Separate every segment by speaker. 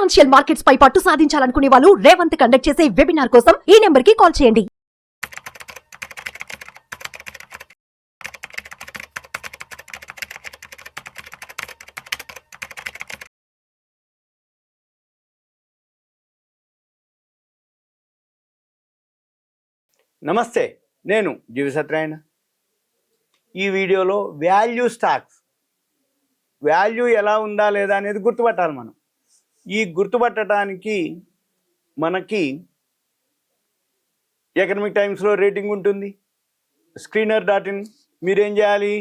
Speaker 1: Financial markets పై పట్టు సాధించాలనుకునే వాళ్ళు Revanth conduct చేసే వెబినార్ కోసం ఈ నెంబర్ కి కాల్ చేయండి.
Speaker 2: నమస్తే, నేను జీవి సత్యనారాయణ. ఈ వీడియోలో వాల్యూ స్టాక్స్ వాల్యూ ఎలా ఉందా లేదా అనేది గుర్తుపట్టాలి. మనం ఈ గుర్తుపట్టడానికి మనకి ఎకనామిక్ టైమ్స్లో రేటింగ్ ఉంటుంది, screener.in. మీరేం చేయాలి,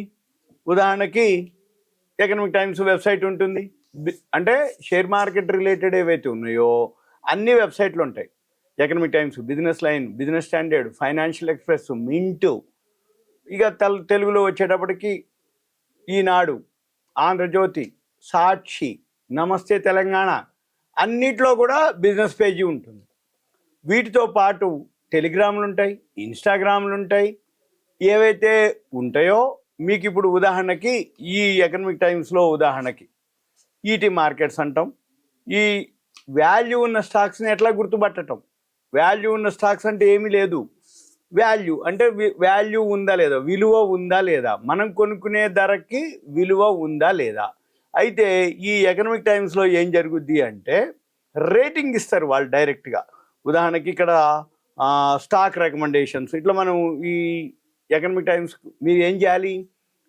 Speaker 2: ఉదాహరణకి ఎకనామిక్ టైమ్స్ వెబ్సైట్ ఉంటుంది, అంటే షేర్ మార్కెట్ రిలేటెడ్ ఏవైతే ఉన్నాయో అన్ని వెబ్సైట్లు ఉంటాయి. Economic Times, Business Line, Business Standard, Financial Express, Mint, ఇక తెలుగులో వచ్చేటప్పటికి ఈనాడు, ఆంధ్రజ్యోతి, సాక్షి, నమస్తే తెలంగాణ, అన్నిట్లో కూడా బిజినెస్ పేజీ ఉంటుంది. వీటితో పాటు టెలిగ్రామ్లు ఉంటాయి, ఇన్స్టాగ్రామ్లు ఉంటాయి. ఏవైతే ఉంటాయో మీకు ఇప్పుడు ఉదాహరణకి ఈ ఎకనామిక్ టైమ్స్లో ఉదాహరణకి ఈటీ మార్కెట్స్ అంటాం. ఈ వాల్యూ ఉన్న స్టాక్స్ని ఎట్లా గుర్తుపట్టడం? వాల్యూ ఉన్న స్టాక్స్ అంటే ఏమీ లేదు. వాల్యూ అంటే వాల్యూ ఉందా లేదా, విలువ ఉందా లేదా, మనం కొనుక్కునే ధరకి విలువ ఉందా లేదా. అయితే ఈ ఎకనామిక్ టైమ్స్లో ఏం జరుగుద్ది అంటే రేటింగ్ ఇస్తారు వాళ్ళు డైరెక్ట్గా. ఉదాహరణకి ఇక్కడ స్టాక్ రికమెండేషన్స్, ఇట్లా మనం ఈ ఎకనామిక్ టైమ్స్ మీరు ఏం చేయాలి,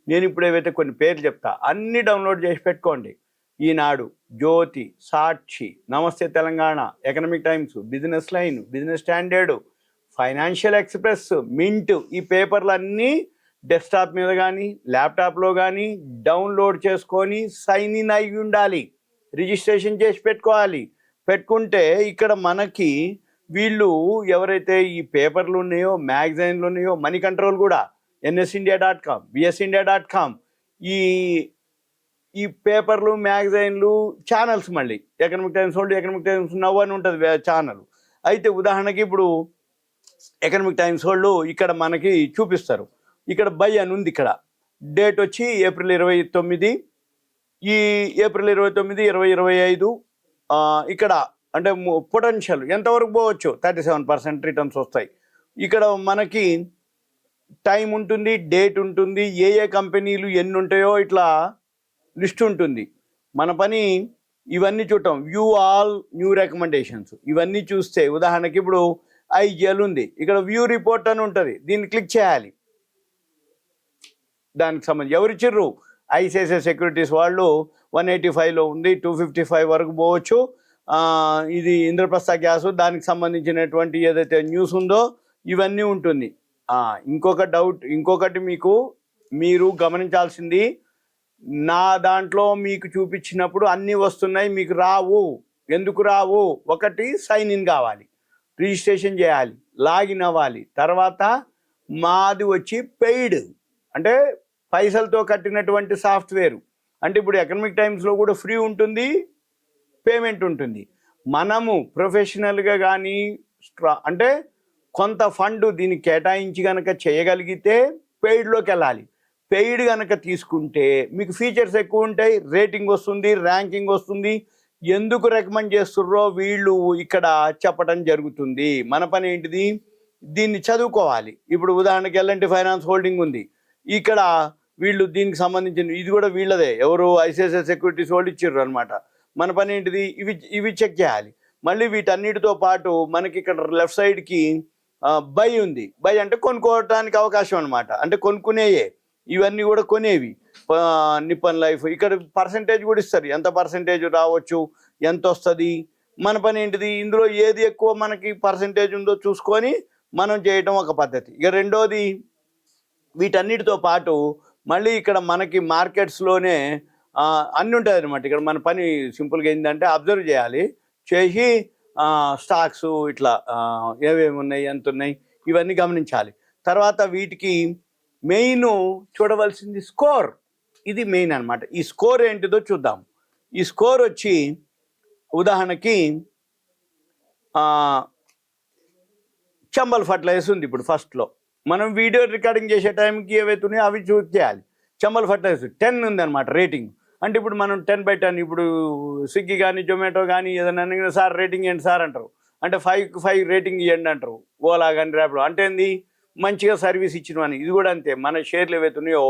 Speaker 2: నేను ఇప్పుడు ఏవైతే కొన్ని పేర్లు చెప్తా అన్నీ డౌన్లోడ్ చేసి పెట్టుకోండి. ఈనాడు, జ్యోతి, సాక్షి, నమస్తే Telangana, economic Times, Business Line, Business Standard, Financial express, mint, ఈ పేపర్లన్నీ డెస్క్టాప్ మీద కానీ ల్యాప్టాప్లో కానీ డౌన్లోడ్ చేసుకొని సైన్ ఇన్ అయి ఉండాలి, రిజిస్ట్రేషన్ చేసి పెట్టుకోవాలి. పెట్టుకుంటే ఇక్కడ మనకి వీళ్ళు ఎవరైతే ఈ పేపర్లు ఉన్నాయో, మ్యాగజైన్లు ఉన్నాయో, మనీ కంట్రోల్ కూడా, NSIndia.com, BSIndia.com, ఈ పేపర్లు, మ్యాగజైన్లు, ఛానల్స్, మళ్ళీ ఎకనామిక్ టైమ్స్ వాళ్ళు ఎకనామిక్ టైమ్స్ నవ్ అని ఉంటుంది ఛానల్. అయితే ఉదాహరణకి ఇప్పుడు ఎకనామిక్ టైమ్స్ వాళ్ళు ఇక్కడ మనకి చూపిస్తారు. ఇక్కడ బై అని ఉంది, ఇక్కడ డేట్ వచ్చి ఏప్రిల్ 29, ఈ ఏప్రిల్ 29, 2025. ఇక్కడ అంటే పొటెన్షియల్ ఎంతవరకు పోవచ్చు, 37% రిటర్న్స్ వస్తాయి. ఇక్కడ మనకి టైం ఉంటుంది, డేట్ ఉంటుంది, ఏ ఏ కంపెనీలు ఎన్ని ఉంటాయో ఇట్లా లిస్ట్ ఉంటుంది. మన పని ఇవన్నీ చూడటం, వ్యూ ఆల్ న్యూ రికమెండేషన్స్, ఇవన్నీ చూస్తే ఉదాహరణకి ఇప్పుడు IGL ఉంది, ఇక్కడ వ్యూ రిపోర్ట్ అని ఉంటుంది, దీన్ని క్లిక్ చేయాలి. దానికి సంబంధించి ఎవరిచ్చిర్రు, ICICI సెక్యూరిటీస్ వాళ్ళు 185లో ఉంది, 255 వరకు పోవచ్చు. ఇది ఇంద్రప్రస్థ గ్యాస్, దానికి సంబంధించినటువంటి ఏదైతే న్యూస్ ఉందో ఇవన్నీ ఉంటుంది. ఇంకొకటి మీరు గమనించాల్సింది, నా దాంట్లో మీకు చూపించినప్పుడు అన్నీ వస్తున్నాయి, మీకు రావు. ఎందుకు రావు? ఒకటి సైన్ ఇన్ కావాలి, రిజిస్ట్రేషన్ చేయాలి, లాగిన్ అవ్వాలి. తర్వాత మాది వచ్చి పెయిడ్, అంటే పైసలతో కట్టినటువంటి సాఫ్ట్వేర్. అంటే ఇప్పుడు ఎకనామిక్ టైమ్స్లో కూడా ఫ్రీ ఉంటుంది, పేమెంట్ ఉంటుంది. మనము ప్రొఫెషనల్గా కానీ అంటే కొంత ఫండ్ దీన్ని కేటాయించి కనుక చేయగలిగితే పెయిడ్లోకి వెళ్ళాలి. పెయిడ్ కనుక తీసుకుంటే మీకు ఫీచర్స్ ఎక్కువ ఉంటాయి, రేటింగ్ వస్తుంది, ర్యాంకింగ్ వస్తుంది. ఎందుకు రికమెండ్ చేస్తుర్రో వీళ్ళు ఇక్కడ చెప్పడం జరుగుతుంది. మన పని ఏంటిది, దీన్ని చదువుకోవాలి. ఇప్పుడు ఉదాహరణకి L&T ఫైనాన్స్ హోల్డింగ్ ఉంది, ఇక్కడ వీళ్ళు దీనికి సంబంధించిన ఇది కూడా వీళ్ళదే, ఎవరు ICICI సెక్యూరిటీస్ వాళ్ళు ఇచ్చారు అనమాట. మన పని ఏంటిది, ఇవి చెక్ చేయాలి. మళ్ళీ వీటన్నిటితో పాటు మనకి ఇక్కడ లెఫ్ట్ సైడ్కి బై ఉంది. బై అంటే కొనుక్కోవడానికి అవకాశం అనమాట, అంటే కొనుక్కునేయే, ఇవన్నీ కూడా కొనేవి. నిప్పన్ లైఫ్, ఇక్కడ పర్సంటేజ్ కూడా ఇస్తారు, ఎంత పర్సంటేజ్ రావచ్చు, ఎంత వస్తుంది. మన పని ఏంటిది, ఇందులో ఏది ఎక్కువ మనకి పర్సంటేజ్ ఉందో చూసుకొని మనం చేయటం ఒక పద్ధతి. ఇక రెండోది, వీటన్నిటితో పాటు మళ్ళీ ఇక్కడ మనకి మార్కెట్స్లోనే అన్నీ ఉంటుంది అనమాట. ఇక్కడ మన పని సింపుల్గా ఏంటంటే అబ్జర్వ్ చేయాలి, చేసి స్టాక్స్ ఇట్లా ఏమేమి ఉన్నాయి, ఎంత ఉన్నాయి, ఇవన్నీ గమనించాలి. తర్వాత వీటికి మెయిన్ చూడవలసింది స్కోర్, ఇది మెయిన్ అనమాట. ఈ స్కోర్ ఏంటిదో చూద్దాం. ఈ స్కోర్ వచ్చి ఉదాహరణకి చంబల్ ఫర్టిలైజర్స్ ఉంది. ఇప్పుడు ఫస్ట్లో మనం వీడియో రికార్డింగ్ చేసే టైంకి ఏవైతే ఉన్నాయో అవి చూస్ చేయాలి. చంబల్ ఫర్టిలైజర్స్ 10 ఉందన్నమాట రేటింగ్. అంటే ఇప్పుడు మనం 10/10 ఇప్పుడు స్విగ్గీ కానీ జొమాటో కానీ ఏదైనా సార్ రేటింగ్ ఇవ్వండి సార్ అంటారు. అంటే 5కి 5 రేటింగ్ ఇవ్వండి అంటారు. ఓలా కానీ ర్యాపిడో అంటే ఏంది మంచిగా సర్వీస్ ఇచ్చినవని. ఇది కూడా అంతే, మన షేర్లు ఏవైతే ఉన్నాయో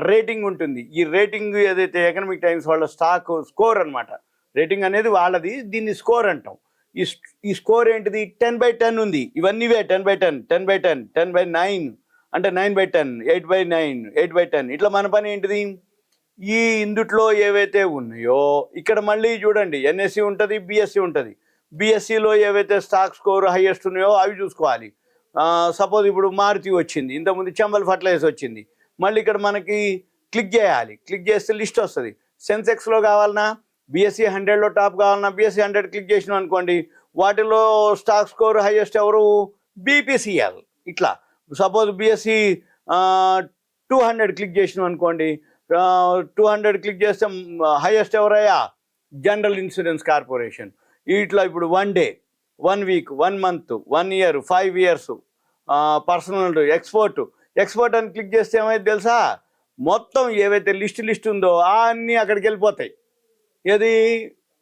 Speaker 2: రేటింగ్ ఉంటుంది. ఈ రేటింగ్ ఏదైతే ఎకనామిక్ టైమ్స్ వాళ్ళ స్కోర్ అనమాట. రేటింగ్ అనేది వాళ్ళది, దీన్ని స్కోర్ అంటాం. ఈ స్కోర్ ఏంటిది 10/10 ఉంది. ఇవన్నీవే 10/10 10/10 10/9 అంటే 9/10 8/9 8/10. ఇట్లా మన పని ఏంటిది ఈ ఇందుట్లో ఏవైతే ఉన్నాయో ఇక్కడ మళ్ళీ చూడండి ఎన్ఎస్సి ఉంటుంది, బిఎస్సి ఉంటుంది. బిఎస్సిలో ఏవైతే స్టాక్ స్కోర్ హైయెస్ట్ ఉన్నాయో అవి చూసుకోవాలి. సపోజ్ ఇప్పుడు మారుతి వచ్చింది, ఇంతకుముందు చంబల్ ఫర్టిలైజర్స్ వచ్చింది. మళ్ళీ ఇక్కడ మనకి క్లిక్ చేయాలి. క్లిక్ చేస్తే లిస్ట్ వస్తుంది. సెన్సెక్స్లో కావాలన్నా బిఎస్సి 100లో టాప్ కావాలన్నా బిఎస్సి 100 క్లిక్ చేసినాం అనుకోండి, వాటిలో స్టాక్ స్కోర్ హైయెస్ట్ ఎవరు బీపీసీఎల్. ఇట్లా సపోజ్ బిఎస్సి 200 క్లిక్ చేసినాం అనుకోండి, 200 క్లిక్ చేస్తే హైయెస్ట్ ఎవరయ్యా జనరల్ ఇన్సూరెన్స్ కార్పొరేషన్. ఇట్లా ఇప్పుడు 1 day 1 week 1 month 1 year 5 years personal export అని క్లిక్ చేస్తే ఏమైతే తెలుసా, మొత్తం ఏవైతే లిస్ట్ ఉందో అన్నీ అక్కడికి వెళ్ళిపోతాయి. ఏది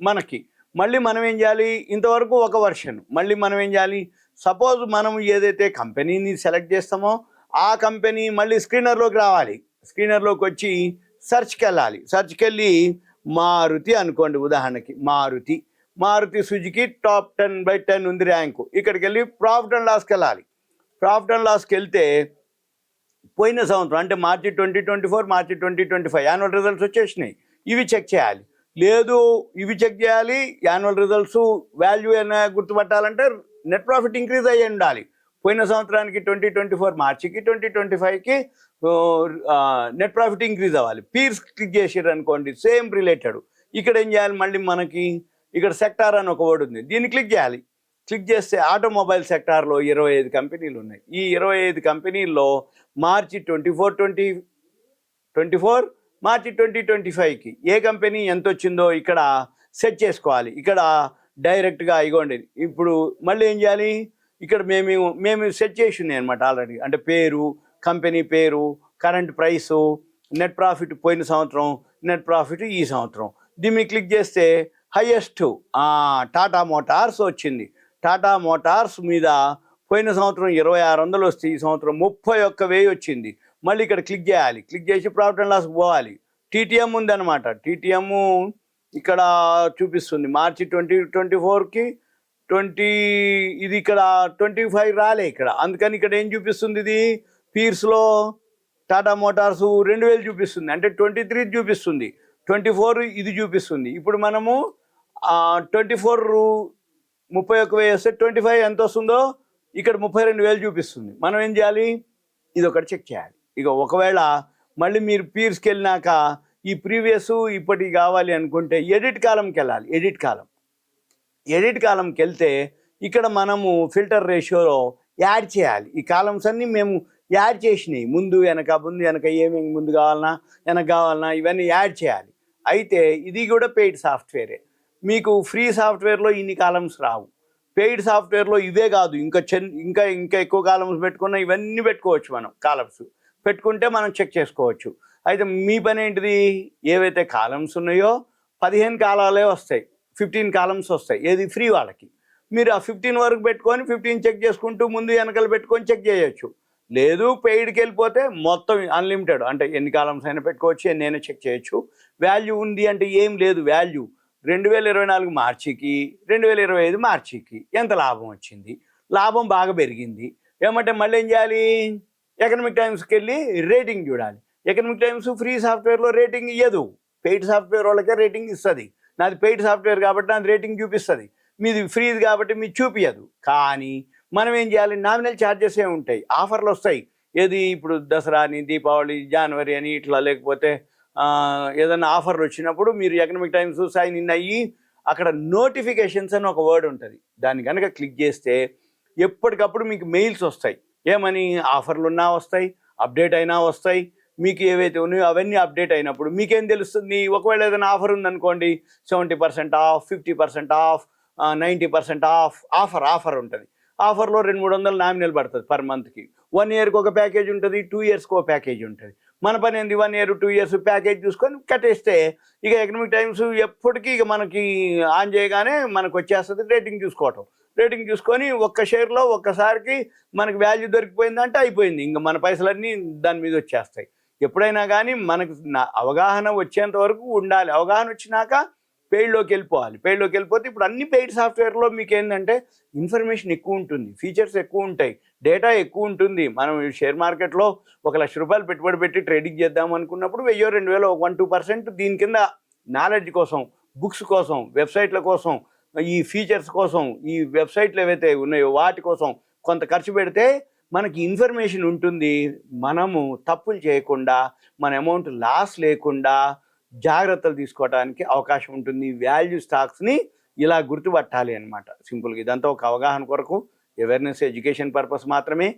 Speaker 2: మనకి మళ్ళీ మనం ఏం చేయాలి, ఇంతవరకు ఒక వర్షన్. మళ్ళీ మనం ఏం చేయాలి, సపోజ్ మనం ఏదైతే కంపెనీని సెలెక్ట్ చేస్తామో ఆ కంపెనీ మళ్ళీ స్క్రీనర్లోకి రావాలి. స్క్రీనర్లోకి వచ్చి సెర్చ్కి వెళ్ళాలి. సెర్చ్కి వెళ్ళి మారుతి అనుకోండి ఉదాహరణకి, మారుతి సుజుకి టాప్ 10/10 ఉంది ర్యాంకు. ఇక్కడికి వెళ్ళి ప్రాఫిట్ అండ్ లాస్కి వెళ్ళాలి. ప్రాఫిట్ అండ్ లాస్కి వెళ్తే పోయిన సంవత్సరం అంటే మార్చి 2024 మార్చి 2025 యాన్యువల్ రిజల్ట్స్ వచ్చేసినాయి. ఇవి చెక్ చేయాలి. లేదు ఇవి చెక్ చేయాలి, యాన్యువల్ రిజల్ట్స్ వాల్యూ అయినా గుర్తుపట్టాలంటే నెట్ ప్రాఫిట్ ఇంక్రీజ్ అయ్యి ఉండాలి. పోయిన సంవత్సరానికి 2024 మార్చికి 2025కి నెట్ ప్రాఫిట్ ఇంక్రీజ్ అవ్వాలి. పీర్స్ క్లిక్ చేసారు అనుకోండి సేమ్ రిలేటెడ్. ఇక్కడ ఏం చేయాలి, మళ్ళీ మనకి ఇక్కడ సెక్టార్ అని ఒక వర్డ్ ఉంది, దీన్ని క్లిక్ చేయాలి. క్లిక్ చేస్తే ఆటోమొబైల్ సెక్టార్లో 25 కంపెనీలు ఉన్నాయి. ఈ 25 కంపెనీల్లో మార్చి 2024 మార్చి 2025కి ఏ కంపెనీ ఎంత వచ్చిందో ఇక్కడ సెట్ చేసుకోవాలి. ఇక్కడ డైరెక్ట్గా ఇగోండి. ఇప్పుడు మళ్ళీ ఏం చేయాలి, ఇక్కడ మేము సెట్ చేసి ఉన్నాయి అనమాట ఆల్రెడీ. అంటే పేరు, కంపెనీ పేరు, కరెంట్ ప్రైసు, నెట్ ప్రాఫిట్ పోయిన సంవత్సరం, నెట్ ప్రాఫిట్ ఈ సంవత్సరం. దీన్ని క్లిక్ చేస్తే హైయెస్ట్ టాటా మోటార్స్ వచ్చింది. టాటా మోటార్స్ మీద పోయిన సంవత్సరం 2600 వస్తే ఈ సంవత్సరం 31,000 వచ్చింది. మళ్ళీ ఇక్కడ క్లిక్ చేయాలి. క్లిక్ చేసి ప్రాఫిట్ అండ్ లాస్కి పోవాలి. టీటీఎం ఉందన్నమాట. టీటీఎం ఇక్కడ చూపిస్తుంది మార్చి 2024కి 20 ఇది ఇక్కడ 25 రాలే ఇక్కడ. అందుకని ఇక్కడ ఏం చూపిస్తుంది, ఇది పీర్స్లో టాటా మోటార్స్ 2000 చూపిస్తుంది. అంటే 23 చూపిస్తుంది, 24 ఇది చూపిస్తుంది. ఇప్పుడు మనము 24 31,000 వేస్తే 25 ఎంత వస్తుందో ఇక్కడ 32,000 చూపిస్తుంది. మనం ఏం చేయాలి, ఇది ఒకటి చెక్ చేయాలి. ఇక ఒకవేళ మళ్ళీ మీరు పీర్స్కి వెళ్ళినాక ఈ ప్రీవియస్ ఇప్పటికి కావాలి అనుకుంటే ఎడిట్ కాలంకి వెళ్ళాలి. ఎడిట్ కాలంకి వెళ్తే ఇక్కడ మనము ఫిల్టర్ రేషియోలో యాడ్ చేయాలి. ఈ కాలమ్స్ అన్నీ మేము యాడ్ చేసినాయి, ముందు వెనక ఏమేమి ముందు కావాలన్నా వెనక కావాలన్నా ఇవన్నీ యాడ్ చేయాలి. అయితే ఇది కూడా పెయిడ్ సాఫ్ట్వేరే. మీకు ఫ్రీ సాఫ్ట్వేర్లో ఇన్ని కాలమ్స్ రావు. పెయిడ్ సాఫ్ట్వేర్లో ఇవే కాదు, ఇంకా ఎక్కువ కాలమ్స్ పెట్టుకున్నా ఇవన్నీ పెట్టుకోవచ్చు. మనం కాలమ్స్ పెట్టుకుంటే మనం చెక్ చేసుకోవచ్చు. అయితే మీ పని ఏంటిది, ఏవైతే కాలమ్స్ ఉన్నాయో 15 కాలాలే వస్తాయి, 15 కాలమ్స్ వస్తాయి. ఏది ఫ్రీ వాళ్ళకి. మీరు ఆ 15 వరకు పెట్టుకొని 15 చెక్ చేసుకుంటూ ముందు వెనకలు పెట్టుకొని చెక్ చేయొచ్చు. లేదు పెయిడ్కి వెళ్ళిపోతే మొత్తం అన్లిమిటెడ్, అంటే ఎన్ని కాలమ్స్ అయినా పెట్టుకోవచ్చు, ఎన్నైనా చెక్ చేయొచ్చు. వాల్యూ ఉంది అంటే ఏం లేదు, వాల్యూ 2024 మార్చికి 2025 మార్చికి ఎంత లాభం వచ్చింది, లాభం బాగా పెరిగింది ఏమంటే మళ్ళీ ఏం చేయాలి, ఎకనామిక్ టైమ్స్కి వెళ్ళి రేటింగ్ చూడాలి. ఎకనామిక్ టైమ్స్ ఫ్రీ సాఫ్ట్వేర్లో రేటింగ్ ఇవ్వదు, పెయిడ్ సాఫ్ట్వేర్ వాళ్ళకే రేటింగ్ ఇస్తుంది. నాది పెయిడ్ సాఫ్ట్వేర్ కాబట్టి నాది రేటింగ్ చూపిస్తుంది, మీది ఫ్రీది కాబట్టి మీది చూపించదు. కానీ మనం ఏం చేయాలి, నామినల్ ఛార్జెస్ ఏ ఉంటాయి, ఆఫర్లు వస్తాయి. ఏది ఇప్పుడు దసరా అని, దీపావళి, జనవరి అని ఇట్లా, లేకపోతే ఏదైనా ఆఫర్లు వచ్చినప్పుడు మీరు ఎకనామిక్ టైమ్స్ సైన్ ఇన్ అయ్యి అక్కడ నోటిఫికేషన్స్ అని ఒక వర్డ్ ఉంటుంది, దాన్ని కనుక క్లిక్ చేస్తే ఎప్పటికప్పుడు మీకు మెయిల్స్ వస్తాయి. ఏమని, ఆఫర్లు ఉన్నా వస్తాయి, అప్డేట్ అయినా వస్తాయి. మీకు ఏవైతే ఉన్నాయో అవన్నీ అప్డేట్ అయినప్పుడు మీకేం తెలుస్తుంది, ఒకవేళ ఏదైనా ఆఫర్ ఉందనుకోండి 70% ఆఫ్, 50% ఆఫ్, 90% ఆఫ్, ఆఫర్ ఉంటుంది. ఆఫర్లో 200-300 నామినల్ పడుతుంది పర్ మంత్కి. 1 ఇయర్కి ఒక ప్యాకేజ్ ఉంటుంది, 2 ఇయర్స్కి ఒక ప్యాకేజ్ ఉంటుంది. మన పని ఏంది 1 year 2 years ప్యాకేజ్ చూసుకొని కట్టేస్తే ఇక ఎకనామిక్ టైమ్స్ ఎప్పటికీ ఇక మనకి ఆన్ చేయగానే మనకు వచ్చేస్తుంది రేటింగ్ చూసుకోవటం. రేటింగ్ చూసుకొని ఒక్క షేర్లో ఒక్కసారికి మనకి వాల్యూ దొరికిపోయిందంటే అయిపోయింది, ఇంకా మన పైసలన్నీ దాని మీద వచ్చేస్తాయి. ఎప్పుడైనా కానీ మనకు అవగాహన వచ్చేంత వరకు ఉండాలి. అవగాహన వచ్చినాక పెయిడ్లోకి వెళ్ళిపోవాలి. పెయిడ్లోకి వెళ్ళిపోతే ఇప్పుడు అన్ని పెయిడ్ సాఫ్ట్వేర్లో మీకు ఏంటంటే ఇన్ఫర్మేషన్ ఎక్కువ ఉంటుంది, ఫీచర్స్ ఎక్కువ ఉంటాయి, డేటా ఎక్కువ ఉంటుంది. మనం షేర్ మార్కెట్లో ₹1,00,000 పెట్టుబడి పెట్టి ట్రేడింగ్ చేద్దాం అనుకున్నప్పుడు 1000, 2000, 1-2% దీని కింద నాలెడ్జ్ కోసం, బుక్స్ కోసం, వెబ్సైట్ల కోసం, ఈ ఫీచర్స్ కోసం, ఈ వెబ్సైట్లు ఏవైతే ఉన్నాయో వాటి కోసం కొంత ఖర్చు పెడితే మనకి ఇన్ఫర్మేషన్ ఉంటుంది. మనము తప్పులు చేయకుండా, మన అమౌంట్ లాస్ లేకుండా జాగ్రత్తలు తీసుకోవడానికి అవకాశం ఉంటుంది. వాల్యూ స్టాక్స్ని ఇలా గుర్తుపట్టాలి అనమాట. సింపుల్గా ఇదంతా ఒక అవగాహన కొరకు, అవేర్నెస్, ఎడ్యుకేషన్ పర్పస్ మాత్రమే.